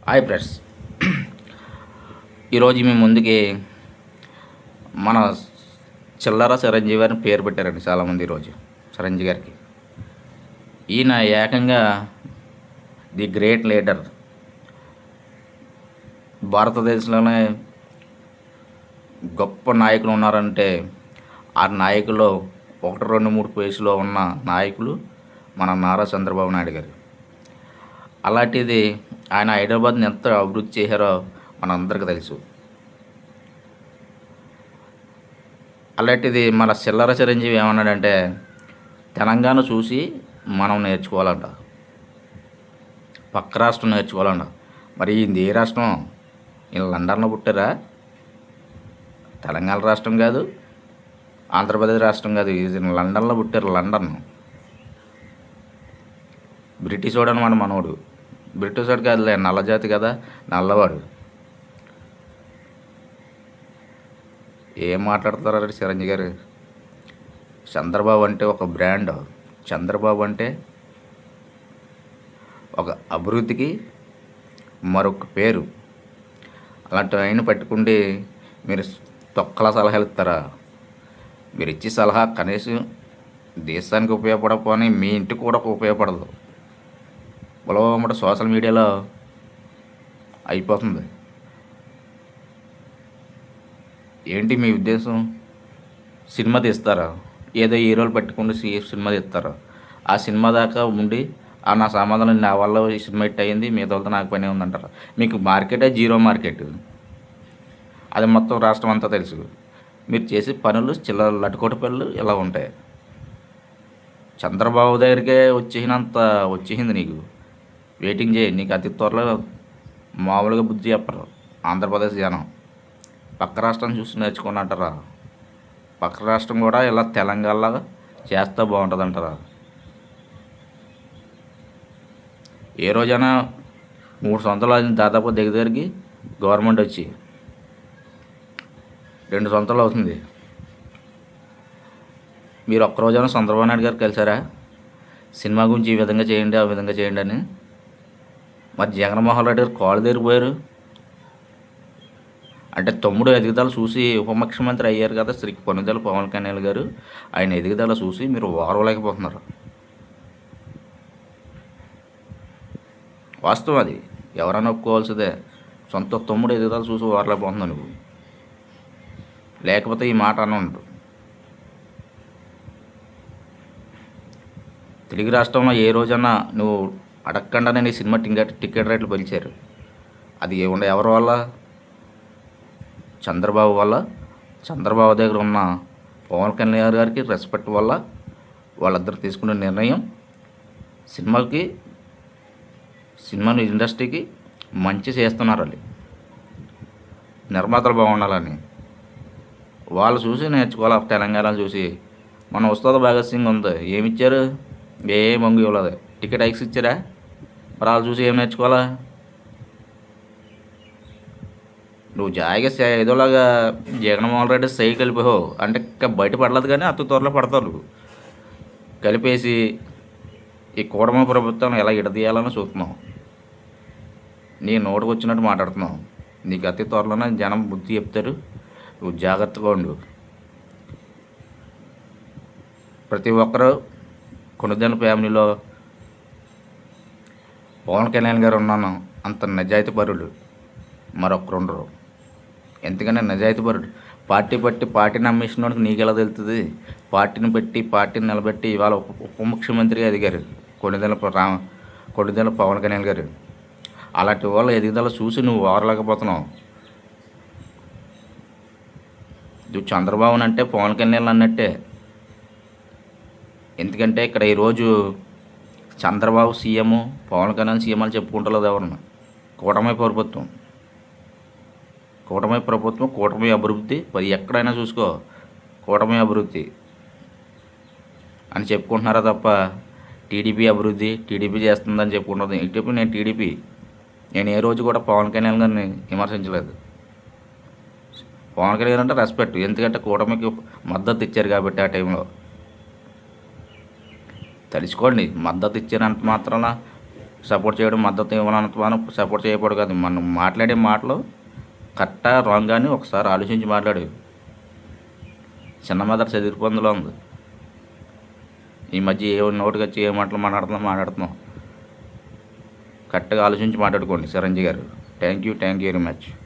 Hi friends. ఈరోజు మీ ముందుకి మన చిల్లర చిరంజీవి గారిని పేరు పెట్టారండి చాలామంది. ఈరోజు చిరంజీవి గారికి ఈయన ఏకంగా ది గ్రేట్ లీడర్. భారతదేశంలోనే గొప్ప నాయకులు ఉన్నారంటే ఆ నాయకుల్లో 1, 2, 3 ప్లేస్లో ఉన్న నాయకులు మన నారా చంద్రబాబు నాయుడు గారు. అలాంటిది ఆయన హైదరాబాద్ని ఎంత అభివృద్ధి చేశారో మనందరికీ తెలుసు. అలాంటిది మన చిల్లర చిరంజీవి ఏమన్నాడంటే తెలంగాణ చూసి మనం నేర్చుకోవాలంట, పక్క రాష్ట్రం నేర్చుకోవాలంట. మరి ఇది ఏ రాష్ట్రం? ఈయన లండన్లో పుట్టారా? తెలంగాణ రాష్ట్రం కాదు, ఆంధ్రప్రదేశ్ రాష్ట్రం కాదు, ఇది లండన్లో పుట్టారు. లండన్ బ్రిటిష్ వాడు అనమాట మనోడు. బ్రిటిష్ వాడు కాదులే, నల్లజాతి కదా, నల్లవాడు. ఏం మాట్లాడుతున్నారండి చిరంజీవి గారు? చంద్రబాబు అంటే ఒక బ్రాండ్. చంద్రబాబు అంటే ఒక అభివృద్ధికి మరొక పేరు. అలాంటి ఆయన పట్టుకుంటే మీరు తొక్కల సలహాలు ఇస్తారా? మీరు ఇచ్చే సలహా కనీసం దేశానికి ఉపయోగపడకపోని మీ ఇంటికి కూడా ఉపయోగపడదు. పొలవమ్మట సోషల్ మీడియాలో అయిపోతుంది. ఏంటి మీ ఉద్దేశం? సినిమా తీస్తారా? ఏదో హీరోలు పట్టుకుంటూ సినిమా తీస్తారా? ఆ సినిమా దాకా ఉండి నా సమాధానం నా వల్ల ఈ సినిమా హిట్ అయ్యింది, మిగతా వాళ్ళతో నాకు పని ఉందంటారు. మీకు మార్కెటే జీరో మార్కెట్. అది మొత్తం రాష్ట్రం అంతా తెలుసు. మీరు చేసే పనులు చిల్లర లటుకోట పనులు ఇలా ఉంటాయి. చంద్రబాబు దగ్గరికే వచ్చేసింది నీకు. వెయిటింగ్ చేయి, నీకు అతి త్వరలో మామూలుగా బుద్ధి చెప్పరు ఆంధ్రప్రదేశ్ జనం. పక్క రాష్ట్రం చూసి నేర్చుకుని అంటారా? పక్క రాష్ట్రం కూడా ఇలా తెలంగాణలాగా చేస్తే బాగుంటుంది అంటారా? ఏ రోజైనా 3 సంవత్సరాలు దాదాపు దగ్గరికి గవర్నమెంట్ వచ్చి 2 సంవత్సరాలు అవుతుంది. మీరు ఒక్కరోజైనా చంద్రబాబు నాయుడు గారు కలిసారా? సినిమా గురించి ఈ విధంగా చేయండి, ఆ విధంగా చేయండి అని. మరి జగన్మోహన్ రెడ్డి గారు కాళ్ళు దగ్గరిపోయారు. అంటే తమ్ముడు ఎదుగుదల చూసి ఉప ముఖ్యమంత్రి అయ్యారు కదా శ్రీ కొనిదెల పవన్ కళ్యాణ్ గారు. ఆయన ఎదుగుదల చూసి మీరు ఓర్వలేకపోతున్నారు. వాస్తవం అది, ఎవరైనా ఒప్పుకోవాల్సిందే. సొంత తమ్ముడు ఎదుగుదల చూసి ఓర్వలేకపోతున్నావు నువ్వు. లేకపోతే ఈ మాట అనండు. తెలుగు రాష్ట్రంలో ఏ రోజన్నా నువ్వు అడగకుండానే నీ సినిమా టికెట్ రేట్లు పెంచారు. అది ఎవరి వల్ల? చంద్రబాబు వల్ల. చంద్రబాబు దగ్గర ఉన్న పవన్ కళ్యాణ్ గారికి రెస్పెక్ట్ వల్ల వాళ్ళిద్దరు తీసుకునే నిర్ణయం సినిమా ఇండస్ట్రీకి మంచి చేస్తున్నారు. వాళ్ళు నిర్మాతలు బాగుండాలని వాళ్ళు చూసి నేర్చుకోవాలి. తెలంగాణ చూసి మన ఉస్తాద్ భగత్ సింగ్ ఉంది, ఏమిచ్చారు? ఏ మంగు ఇవ్వలేదు. టికెట్ హైక్స్ ఇచ్చారా? మరి వాళ్ళు చూసి ఏం నేర్చుకోవాలా? నువ్వు జాయిగా ఏదోలాగా జగన్మోహన్ రెడ్డి సై కలిపావు అంటే బయట పడలేదు, కానీ అతి త్వరలో పడతావు. కలిపేసి ఈ కూటమి ప్రభుత్వం ఎలా ఇడదీయాలని చూస్తున్నావు. నీ నోటికి వచ్చినట్టు మాట్లాడుతున్నావు. నీకు అతి త్వరలోనే జనం బుద్ధి చెప్తారు. నువ్వు జాగ్రత్తగా ఉండు. ప్రతి ఒక్కరూ కొనుదల ఫ్యామిలీలో పవన్ కళ్యాణ్ గారు ఉన్నాను అంత నిజాయితీ పరుడు మరొకరు ఉండరు. ఎందుకంటే నిజాయితీ పరుడు. పార్టీని అమ్మేసినోడికి నీకెలా తెలుస్తుంది? పార్టీని నిలబెట్టి ఇవాళ ఉప ముఖ్యమంత్రిగా ఎదిగారు కొనిదెల పవన్ కళ్యాణ్ గారు. అలాంటి వాళ్ళ ఎదుగుదల చూసి నువ్వు ఓరలేకపోతున్నావు. నువ్వు చంద్రబాబుని అంటే పవన్ కళ్యాణ్ అన్నట్టే. ఎందుకంటే ఇక్కడ ఈరోజు చంద్రబాబు సీఎం, పవన్ కళ్యాణ్ సీఎం అని చెప్పుకుంటలేదు ఎవరన్నా. కూటమి ప్రభుత్వం, కూటమి అభివృద్ధి. మరి ఎక్కడైనా చూసుకో, కూటమి అభివృద్ధి అని చెప్పుకుంటున్నారా తప్ప టీడీపీ అభివృద్ధి, టీడీపీ చేస్తుందని చెప్పుకుంటుంది. ఇటు నేను ఏ రోజు కూడా పవన్ కళ్యాణ్ గారిని విమర్శించలేదు. పవన్ కళ్యాణ్ అంటే రెస్పెక్ట్. ఎందుకంటే కూటమికి మద్దతు ఇచ్చారు కాబట్టి ఆ టైంలో. తెలుసుకోండి, మద్దతు ఇచ్చినంత మాత్రాన సపోర్ట్ చేయడం, మద్దతు ఇవ్వనంత మనం సపోర్ట్ చేయకూడదు కాదు. మనం మాట్లాడే మాటలు కరెక్టా రాంగ్ అని ఒకసారి ఆలోచించి మాట్లాడు. చిన్న మెదడు చదిరిపొందులో ఉంది. ఈ మధ్య ఏ నోటికి వచ్చి ఏ మాటలు మాట్లాడుతున్నాం. కరెక్ట్గా ఆలోచించి మాట్లాడుకోండి చిరంజీవి గారు. Thank you very much.